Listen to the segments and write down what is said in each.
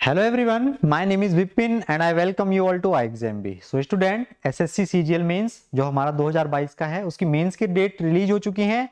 Hello everyone, my name is Vipin and I welcome you all to iExamB। So student SSC CGL mains जो हमारा 2022 का है उसकी mains की date release हो चुकी है।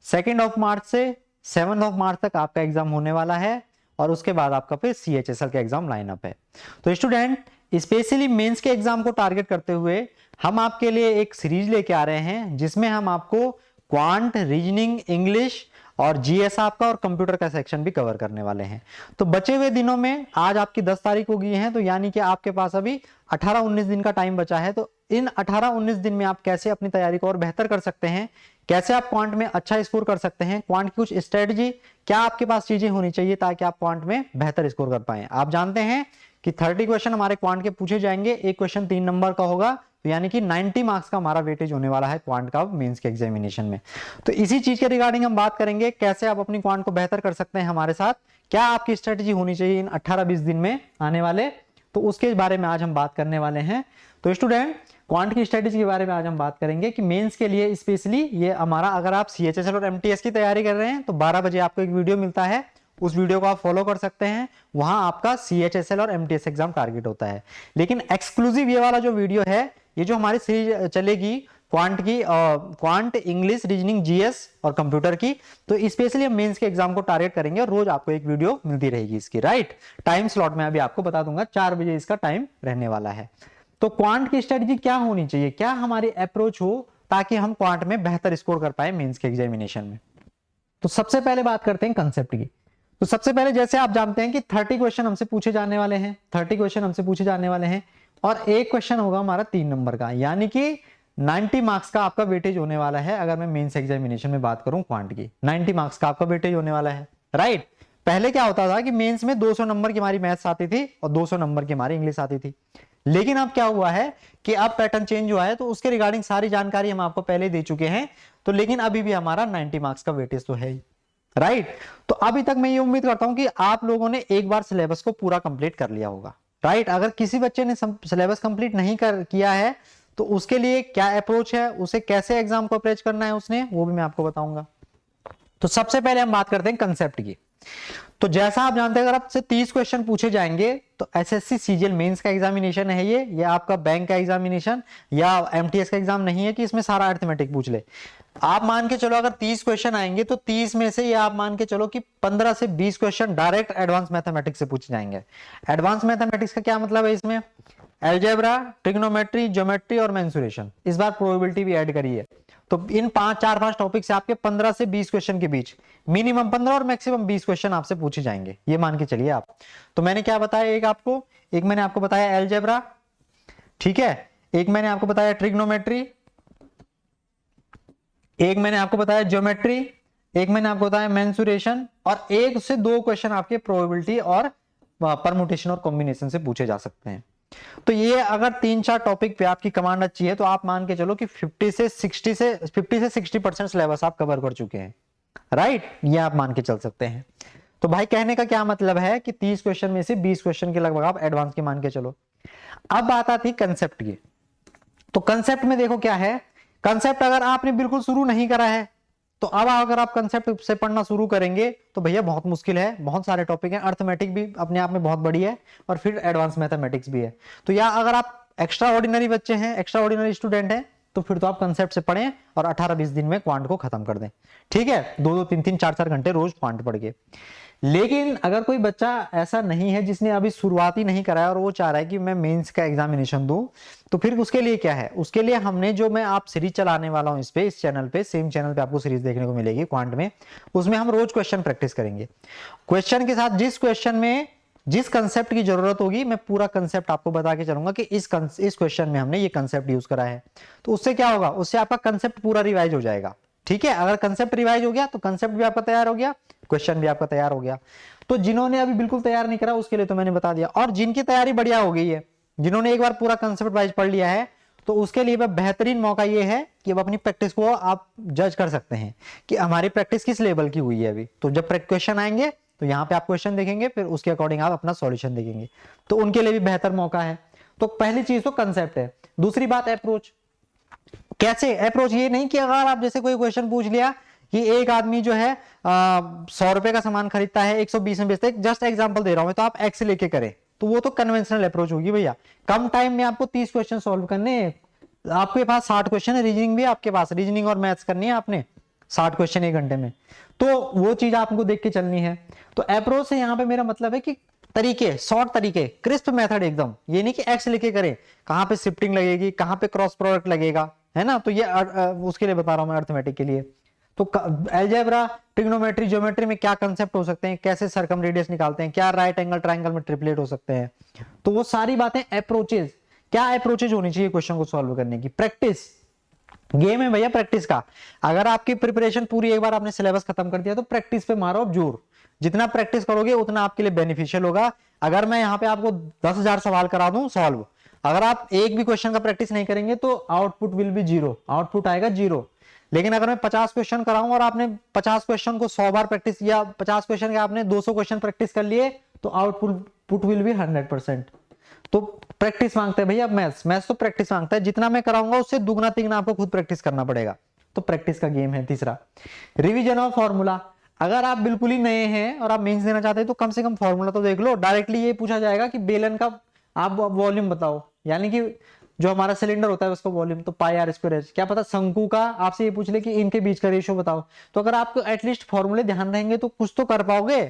2 मार्च से 7 मार्च तक आपका एग्जाम होने वाला है और उसके बाद आपका फिर CHSL का एग्जाम लाइनअप है। तो स्टूडेंट स्पेशली मेंस के एग्जाम को टारगेट करते हुए हम आपके लिए एक सीरीज लेके आ रहे हैं जिसमें हम आपको क्वांट, रीजनिंग, इंग्लिश और जीएस आपका और कंप्यूटर का सेक्शन भी कवर करने वाले हैं। तो बचे हुए दिनों में आज आपकी 10 तारीख हो गई है, तो यानी कि आपके पास अभी 18-19 दिन का टाइम बचा है। तो इन 18-19 दिन में आप कैसे अपनी तैयारी को और बेहतर कर सकते हैं, कैसे आप क्वांट में अच्छा स्कोर कर सकते हैं, क्वांट की कुछ स्ट्रेटजी, क्या आपके पास चीजें होनी चाहिए ताकि आप क्वांट में बेहतर स्कोर कर पाए। आप जानते हैं कि 30 क्वेश्चन हमारे क्वांट के पूछे जाएंगे, एक क्वेश्चन 3 नंबर का होगा, तो यानी कि 90 मार्क्स का हमारा वेटेज होने वाला है क्वांट का मेंस के एग्जामिनेशन में। तो इसी चीज के रिगार्डिंग हम बात करेंगे, कैसे आप अपनी क्वांट को बेहतर कर सकते हैं हमारे साथ, क्या आपकी स्ट्रेटजी होनी चाहिए इन 18-20 दिन में आने वाले, तो उसके बारे में आज हम बात करने वाले हैं। तो स्टूडेंट क्वांट की स्ट्रेटजी के बारे में आज हम बात करेंगे कि मेंस के लिए स्पेशली ये हमारा, अगर आप CHSL और MTS की तैयारी कर रहे हैं तो 12 बजे आपको एक वीडियो मिलता है, उस वीडियो को आप फॉलो कर सकते हैं। वहां आपका CHSL और MTS एग्जाम टारगेट होता है। लेकिन एक्सक्लूसिव ये वाला जो वीडियो है, ये जो हमारी सीरीज चलेगी क्वांट की, क्वांट, इंग्लिश, रीजनिंग, जीएस और कंप्यूटर की, तो स्पेशली हम मेंस के एग्जाम को टारगेट करेंगे और रोज आपको एक वीडियो मिलती रहेगी इसकी। राइट टाइम स्लॉट में अभी आपको बता दूंगा, 4 बजे इसका टाइम रहने वाला है। तो क्वांट की स्ट्रेटजी क्या होनी चाहिए, क्या हमारी अप्रोच हो ताकि हम क्वांट में बेहतर स्कोर कर पाए मेंस के एग्जामिनेशन में। तो सबसे पहले बात करते हैं कंसेप्ट की। तो सबसे पहले जैसे आप जानते हैं कि 30 क्वेश्चन हमसे पूछे जाने वाले हैं, 30 क्वेश्चन हमसे पूछे जाने वाले हैं और एक क्वेश्चन होगा हमारा 3 नंबर का, यानी कि 90 मार्क्स का आपका वेटेज होने वाला है। अगर मैं मेंस एग्जामिनेशन में बात करूं क्वांट की, 90 मार्क्स का आपका वेटेज होने वाला है। राइट पहले क्या होता था कि मेंस में 200 नंबर की हमारी मैथ्स आती थी और 200 नंबर की हमारी इंग्लिश आती थी। लेकिन अब क्या हुआ है कि अब पैटर्न चेंज हुआ है, तो उसके रिगार्डिंग सारी जानकारी हम आपको पहले दे चुके हैं। तो लेकिन अभी भी हमारा 90 मार्क्स का वेटेज तो है ही। राइट तो अभी तक मैं ये उम्मीद करता हूं कि आप लोगों ने एक बार सिलेबस को पूरा कंप्लीट कर लिया होगा। राइट अगर किसी बच्चे ने सिलेबस कंप्लीट नहीं किया है तो उसके लिए क्या अप्रोच है, उसे कैसे एग्जाम को अप्रोच करना है उसने, वो भी मैं आपको बताऊंगा। तो सबसे पहले हम बात करते हैं कंसेप्ट की। तो जैसा आप जानते हैं अगर आपसे 30 क्वेश्चन पूछे जाएंगे तो एसएससी सीजीएल मेंस का एग्जामिनेशन है ये आपका बैंक का एग्जामिनेशन या MTS का एग्जाम नहीं है कि इसमें सारा अरिथमेटिक पूछ ले। आप मान के चलो अगर 30 क्वेश्चन आएंगे तो 30 में से ये आप मान के चलो कि 15 से 20 क्वेश्चन डायरेक्ट एडवांस मैथमेटिक्स से पूछे जाएंगे। एडवांस मैथमेटिक्स का क्या मतलब है, इसमें अलजेब्रा, ट्रिग्नोमेट्री, ज्योमेट्री और मेंसुरेशन, इस बार प्रोबेबिलिटी भी ऐड करी है। तो इन 4-5 टॉपिक से आपके 15 से 20 क्वेश्चन के बीच मिनिमम 15 और मैक्सिमम 20 क्वेश्चन आपसे पूछे जाएंगे, ये मान के चलिए आप। तो मैंने क्या बताया, एक मैंने आपको बताया अलजेब्रा, ठीक है, एक मैंने आपको बताया ट्रिग्नोमेट्री, एक मैंने आपको बताया ज्योमेट्री, एक मैंने आपको बताया मेंसुरेशन और 1 से 2 क्वेश्चन आपके प्रोबेबिलिटी और परमुटेशन और कॉम्बिनेशन से पूछे जा सकते हैं। तो ये अगर 3-4 टॉपिक पे आपकी कमांड अच्छी है तो आप मान के चलो कि 50 से 60% सिलेबस आप कवर कर चुके हैं। राइट ये आप मान के चल सकते हैं। तो भाई कहने का क्या मतलब है कि 30 क्वेश्चन में से 20 क्वेश्चन के लगभग आप एडवांस के मान के चलो। अब बात आती है कंसेप्ट की। तो कंसेप्ट में देखो क्या है, कंसेप्ट अगर आपने बिल्कुल शुरू नहीं करा है तो अब अगर आप कंसेप्ट से पढ़ना शुरू करेंगे तो भैया बहुत मुश्किल है, बहुत सारे टॉपिक हैं, अर्थमेटिक भी अपने आप में बहुत बड़ी है और फिर एडवांस मैथमेटिक्स भी है। तो या अगर आप एक्स्ट्रा ऑर्डिनरी बच्चे हैं, एक्स्ट्रा ऑर्डिनरी स्टूडेंट हैं, तो फिर तो आप कंसेप्ट से पढ़ें और 18-20 दिन में क्वांट को खत्म कर दें। ठीक है, 2-2, 3-3, 4-4 घंटे रोज क्वांट पढ़ के। लेकिन अगर कोई बच्चा ऐसा नहीं है जिसने अभी शुरुआत ही नहीं कराया और वो चाह रहा है कि मैं मेंस का एग्जामिनेशन दूं, तो फिर उसके लिए क्या है, उसके लिए हमने जो मैं आप सीरीज चलाने वाला हूं इस चैनल पे, सेम चैनल पे आपको सीरीज देखने को मिलेगी क्वांट में, उसमें हम रोज क्वेश्चन प्रैक्टिस करेंगे। क्वेश्चन के साथ जिस क्वेश्चन में जिस कंसेप्ट की जरूरत होगी मैं पूरा कंसेप्ट आपको बता के चलूंगा कि इस क्वेश्चन में हमने ये कंसेप्ट यूज करा है। तो उससे क्या होगा, उससे आपका कंसेप्ट पूरा रिवाइज हो जाएगा। ठीक है, अगर कंसेप्ट रिवाइज हो गया तो कंसेप्ट भी आपका तैयार हो गया, क्वेश्चन भी आपका तैयार हो गया। तो जिन्होंने अभी बिल्कुल तैयार नहीं करा उसके लिए तो मैंने बता दिया, और जिनकी तैयारी बढ़िया हो गई है, जिन्होंने एक बार पूरा कंसेप्ट वाइज पढ़ लिया है, तो उसके लिए बेहतरीन मौका ये है कि अब अपनी प्रैक्टिस को आप जज कर सकते हैं कि हमारी प्रैक्टिस किस लेवल की हुई है अभी। तो जब क्वेश्चन आएंगे तो यहाँ पे आप क्वेश्चन देखेंगे, फिर उसके अकॉर्डिंग आप अपना सॉल्यूशन देखेंगे, तो उनके लिए भी बेहतर मौका है। तो पहली चीज तो कंसेप्ट है। दूसरी बात अप्रोच। कैसे अप्रोच, ये नहीं कि अगर आप जैसे कोई क्वेश्चन पूछ लिया कि एक आदमी जो है 100 रुपए का सामान खरीदता है 120 में बेचता है, जस्ट एग्जांपल दे रहा हूं मैं, तो आप एक्स लेके करें, तो वो तो कन्वेंशनल अप्रोच होगी भैया। कम टाइम में आपको 30 क्वेश्चन सॉल्व करने हैं, आपके पास 60 क्वेश्चन है, रीजनिंग भी आपके पास, रीजनिंग और मैथ्स करनी है आपने 60 क्वेश्चन 1 घंटे में, तो वो चीज आपको देख के चलनी है। तो अप्रोच से यहाँ पे मेरा मतलब है कि तरीके, शॉर्ट तरीके, क्रिस्प मेथड एकदम, ये नहीं कि एक्स लिखे करें, कहाँ पे शिफ्टिंग लगेगी, कहाँ पे क्रॉस प्रोडक्ट लगेगा, है ना, तो ये उसके लिए बता रहा हूं मैं, अर्थमेटिक के लिए। तो अलजेब्रा, ट्रिग्नोमेट्री, ज्योमेट्री में क्या कंसेप्ट हो सकते हैं, कैसे सर्कम रेडियस निकालते हैं, क्या राइट एंगल ट्रायंगल में ट्रिपलेट हो सकते हैं, तो वो सारी बातें अप्रोचेज, क्या अप्रोचेज होनी चाहिए क्वेश्चन को सॉल्व करने की, प्रैक्टिस, गेम है भैया प्रैक्टिस का। अगर आपकी प्रिपरेशन पूरी एक बार आपने सिलेबस खत्म कर दिया तो प्रैक्टिस पे मारो अब जोर, जितना प्रैक्टिस करोगे उतना आपके लिए बेनिफिशियल होगा। अगर मैं यहाँ पे आपको 10,000 सवाल करा दूं सॉल्व, अगर आप एक भी क्वेश्चन का प्रैक्टिस नहीं करेंगे तो output will be zero, output आएगा जीरो। लेकिन अगर मैं 50 क्वेश्चन कराऊं और आपने 50 क्वेश्चन को 100 बार प्रैक्टिस किया, 50 क्वेश्चन के आपने 200 क्वेश्चन प्रैक्टिस कर लिए, तो आउटपुट विल बी 100%। तो प्रैक्टिस मांगता है भैया मैथ्स, मैथ्स तो प्रैक्टिस मांगता है, जितना मैं कराऊंगा उससे दुगना तिगना आपको खुद प्रैक्टिस करना पड़ेगा, तो प्रैक्टिस का गेम है। तीसरा, रिवीजन ऑफ फॉर्मूला। अगर आप बिल्कुल ही नए हैं और आप मेंस देना चाहते हैं तो कम से कम फॉर्मूला तो देख लो। डायरेक्टली ये पूछा जाएगा कि बेलन का आप वॉल्यूम बताओ, यानी कि जो हमारा सिलेंडर होता है उसका वॉल्यूम, तो पाई आर स्क्वायर एच। क्या पता शंकु का आपसे ये पूछ ले कि इनके बीच का रेशियो बताओ, तो अगर आपको एटलीस्ट फॉर्मूले ध्यान रहेंगे तो कुछ तो कर पाओगे।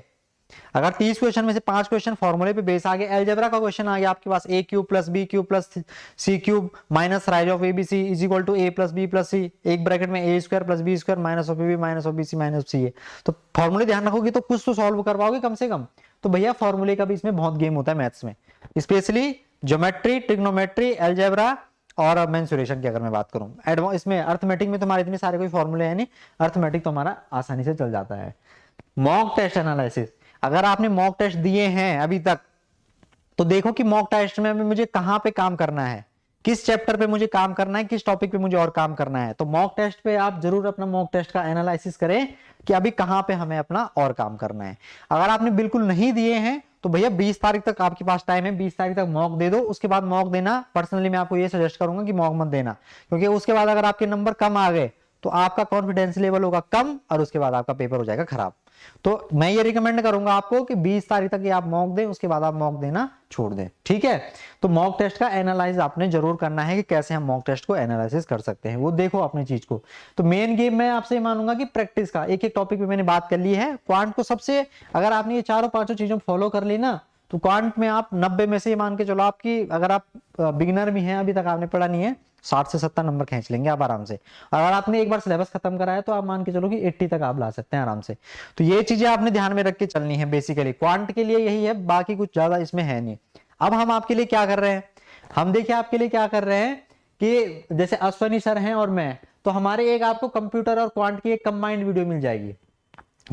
अगर 30 क्वेश्चन में से 5 क्वेश्चन फॉर्मूले पे बेस आ गए, अलजेब्रा का क्वेश्चन आ गया आपके पास, A cube plus B cube plus C cube minus thrice of A B C is equal to A plus B plus C, एक ब्रैकेट में A square plus B square minus of A B minus of B C minus C A, तो फॉर्मूले ध्यान रखोगे तो कुछ तो solve कर पाओगे कम से कम। तो भैया फॉर्मूले का भी इसमें बहुत गेम होता है मैथ्स में, स्पेशली ज्योमेट्री, ट्रिग्नोमेट्री, अलजेब्रा और मेंसुरेशन की अगर मैं बात करूं। इसमें अर्थमेटिक में तुम्हारे इतने सारे कोई फॉर्मूले है नहीं, अर्थमेटिक तो हमारा आसानी से चल जाता है। मॉक टेस्ट एनालिसिस, अगर आपने मॉक टेस्ट दिए हैं अभी तक तो देखो कि मॉक टेस्ट में मुझे कहां पे काम करना है, किस चैप्टर पे मुझे काम करना है, किस टॉपिक पे मुझे और काम करना है। तो मॉक टेस्ट पे आप जरूर अपना मॉक टेस्ट का एनालिसिस करें कि अभी कहां पे हमें अपना और काम करना है। अगर आपने बिल्कुल नहीं दिए हैं तो भैया 20 तारीख तक आपके पास टाइम है, 20 तारीख तक मॉक दे दो। उसके बाद मॉक देना, पर्सनली मैं आपको ये सजेस्ट करूंगा कि मॉक मत देना, क्योंकि उसके बाद अगर आपके नंबर कम आ गए तो आपका कॉन्फिडेंस लेवल होगा कम और उसके बाद आपका पेपर हो जाएगा खराब। तो मैं ये रिकमेंड करूंगा आपको कि 20 तारीख तक ये आप मॉक दें, उसके बाद आप मॉक देना छोड़ दें, ठीक है। तो मॉक टेस्ट का एनालाइज आपने जरूर करना है कि कैसे हम मॉक टेस्ट को एनालिसिस कर सकते हैं, वो देखो अपनी चीज को। तो मेन गेम मैं आपसे मानूंगा कि प्रैक्टिस का, एक एक टॉपिक पे मैंने बात कर ली है। क्वांट को सबसे, अगर आपने ये चारों पांचों चीजों फॉलो कर ली ना, तो क्वांट में आप 90 में से ये मान के चलो आपकी, अगर आप बिगिनर भी हैं अभी तक आपने पढ़ा नहीं है, 60 से 70 नंबर खींच लेंगे आप आराम से। अगर आपने एक बार सिलेबस खत्म करा है तो आप मान के चलो कि 80 तक आप ला सकते हैं आराम से। तो ये चीजें आपने ध्यान में रख के चलनी है, बेसिकली क्वांट के लिए यही है, बाकी कुछ ज्यादा इसमें है नहीं। अब हम आपके लिए क्या कर रहे हैं, हम देखिए आपके लिए क्या कर रहे हैं कि जैसे अश्वनी सर हैं और मैं, तो हमारे एक आपको कंप्यूटर और क्वांट की एक कंबाइंड वीडियो मिल जाएगी,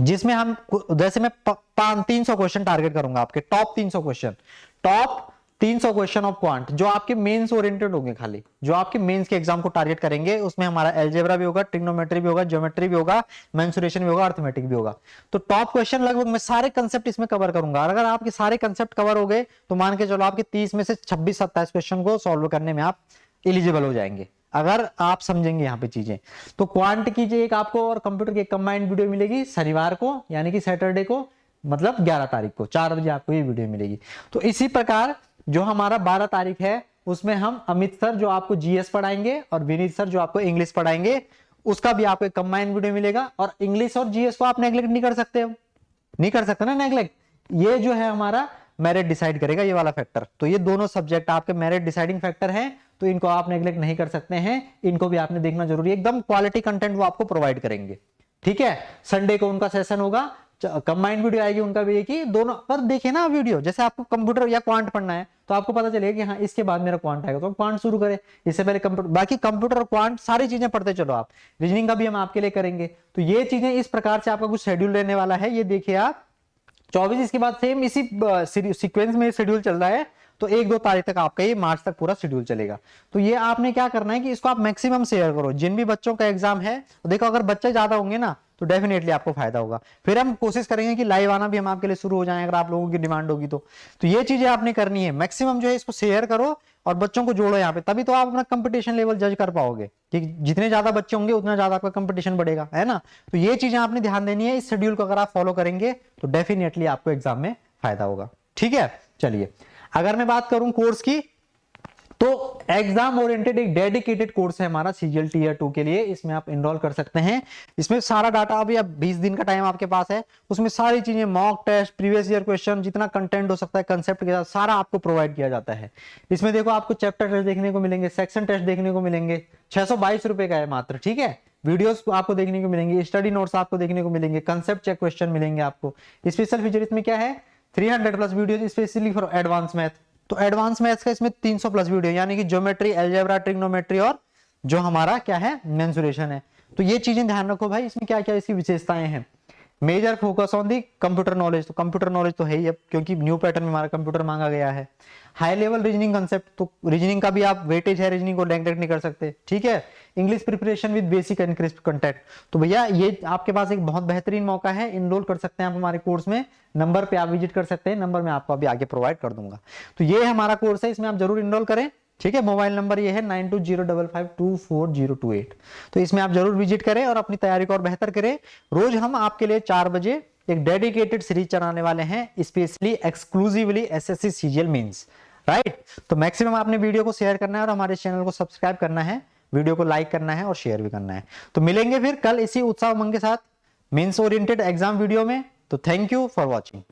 जिसमें हम, जैसे मैं 300 क्वेश्चन टारगेट करूंगा आपके, top 300 question, top 300 question of quant जो आपके मेंस ओरिएंटेड होंगे, खाली जो आपके मेंस के एग्जाम को टारगेट करेंगे। उसमें हमारा अलजेब्रा भी होगा, ट्रिग्नोमेट्री भी होगा, ज्योमेट्री भी होगा, मेंसुरेशन भी होगा, अर्थमेटिक भी होगा। तो टॉप क्वेश्चन लगभग मैं सारे कंसेप्ट इसमें कवर करूंगा। अगर आपके सारे कंसेप्ट कवर हो गए तो मान के चलो आपके 30 में से 26-27 क्वेश्चन को सॉल्व करने में आप एलिजिबल हो जाएंगे, अगर आप समझेंगे यहाँ पे चीजें। तो क्वांट की एक आपको और कंप्यूटर की कंबाइंड वीडियो मिलेगी शनिवार को, यानी कि सैटरडे को, मतलब 11 तारीख को 4 बजे आपको ये वीडियो मिलेगी। तो इसी प्रकार जो हमारा 12 तारीख है उसमें हम अमित सर जो आपको जीएस पढ़ाएंगे और विनीत सर जो आपको इंग्लिश पढ़ाएंगे, उसका भी आपको एक कंबाइंड वीडियो मिलेगा। और इंग्लिश और जीएस को आप नेग्लेक्ट नहीं कर सकते हो, नहीं कर सकते ना नेग्लेक्ट। ये जो है हमारा मेरिट डिसाइड करेगा, ये वाला फैक्टर। तो ये दोनों सब्जेक्ट आपके मेरिट डिसाइडिंग फैक्टर हैं, तो इनको आप नेग्लेक्ट नहीं कर सकते हैं, इनको भी आपने देखना जरूरी है। एकदम क्वालिटी कंटेंट वो आपको प्रोवाइड करेंगे, ठीक है। संडे को उनका सेशन होगा, कंबाइंड वीडियो आएगी उनका भी, एक ही दोनों पर देखिए ना वीडियो। जैसे आपको कंप्यूटर या क्वांट पढ़ना है तो आपको पता चलेगा कि हाँ इसके बाद मेरा क्वांट आएगा, तो क्वांट शुरू करें, इससे पहले कंप्यूटर, बाकी कंप्यूटर और क्वांट सारी चीजें पढ़ते चलो आप। रीजनिंग का भी हम आपके लिए करेंगे। तो ये चीजें इस प्रकार से आपका कुछ शेड्यूल रहने वाला है, ये देखिए आप 24, इसके बाद सेम इसी सीक्वेंस में शेड्यूल चल रहा है। तो 1-2 तारीख तक आपका ये मार्च तक पूरा शेड्यूल चलेगा। तो ये आपने क्या करना है कि इसको आप मैक्सिमम शेयर करो, जिन भी बच्चों का एग्जाम है। तो देखो अगर बच्चे ज्यादा होंगे ना तो डेफिनेटली आपको फायदा होगा। फिर हम कोशिश करेंगे कि लाइव आना भी हम आपके लिए शुरू हो जाए, अगर आप लोगों की डिमांड होगी तो ये चीजें आपने करनी है। मैक्सिमम जो है इसको शेयर करो और बच्चों को जोड़ो यहाँ पे, तभी तो आप अपना कंपटीशन लेवल जज कर पाओगे कि जितने ज्यादा बच्चे होंगे उतना ज्यादा आपका कंपटीशन बढ़ेगा, है ना। तो ये चीजें आपने ध्यान देनी है। इस शेड्यूल को अगर आप फॉलो करेंगे तो डेफिनेटली आपको एग्जाम में फायदा होगा, ठीक है। चलिए अगर मैं बात करूं कोर्स की, तो एग्जाम ओरिएंटेड एक डेडिकेटेड कोर्स है हमारा सीजीएल टीयर 2 के लिए, इसमें आप इनरोल कर सकते हैं। इसमें सारा डाटा, अभी अब 20 दिन का टाइम आपके पास है, उसमें सारी चीजें, mock test, previous year question, जितना कंटेंट हो सकता है कंसेप्ट के साथ सारा आपको प्रोवाइड किया जाता है। इसमें देखो आपको चैप्टर टेस्ट देखने को मिलेंगे, सेक्शन टेस्ट देखने को मिलेंगे, 622 रुपए का है मात्र, ठीक है। वीडियोस आपको देखने को मिलेंगे, स्टडी नोट्स आपको देखने को मिलेंगे, कंसेप्ट चेक क्वेश्चन मिलेंगे आपको। स्पेशल फीचर इसमें क्या है, 300 plus video specially for advance math. तो एडवांस मैथ्स का इसमें 300 प्लस वीडियो, यानी कि ज्योमेट्री, अलजेब्रा, ट्रिग्नोमेट्री और जो हमारा क्या है मेंसुरेशन है। तो ये चीजें ध्यान रखो भाई, इसमें क्या क्या इसकी विशेषताएं हैं। Major focus on the computer knowledge, तो कंप्यूटर नॉलेज तो है ही अब, क्योंकि न्यू पैटर्न में हमारा कंप्यूटर मांगा गया है। हाई लेवल रीजनिंग कंसेप्ट, तो रीजनिंग का भी आप वेटेज है, रीजनिंग को नेग्लेक्ट नहीं कर सकते, ठीक है। English preparation with basic and crisp content, तो भैया ये आपके पास एक बहुत बेहतरीन मौका है, इनरोल कर सकते हैं आप हमारे कोर्स में। नंबर पे आप विजिट कर सकते हैं, नंबर मैं आपको अभी आगे प्रोवाइड कर दूंगा। तो ये हमारा कोर्स है, इसमें आप जरूर इनरोल करें, ठीक है। मोबाइल नंबर ये है 9205524028। तो इसमें आप जरूर विजिट करें और अपनी तैयारी को और बेहतर करें। रोज हम आपके लिए 4 बजे एक डेडिकेटेड सीरीज चलाने वाले हैं, specially exclusively SSC CGL mains, right. तो मैक्सिमम आपने वीडियो को शेयर करना है और हमारे चैनल को सब्सक्राइब करना है, वीडियो को लाइक करना है और शेयर भी करना है। तो मिलेंगे फिर कल इसी उत्साह उमंग के साथ मेंस ओरिएंटेड एग्जाम वीडियो में। तो थैंक यू फॉर वॉचिंग।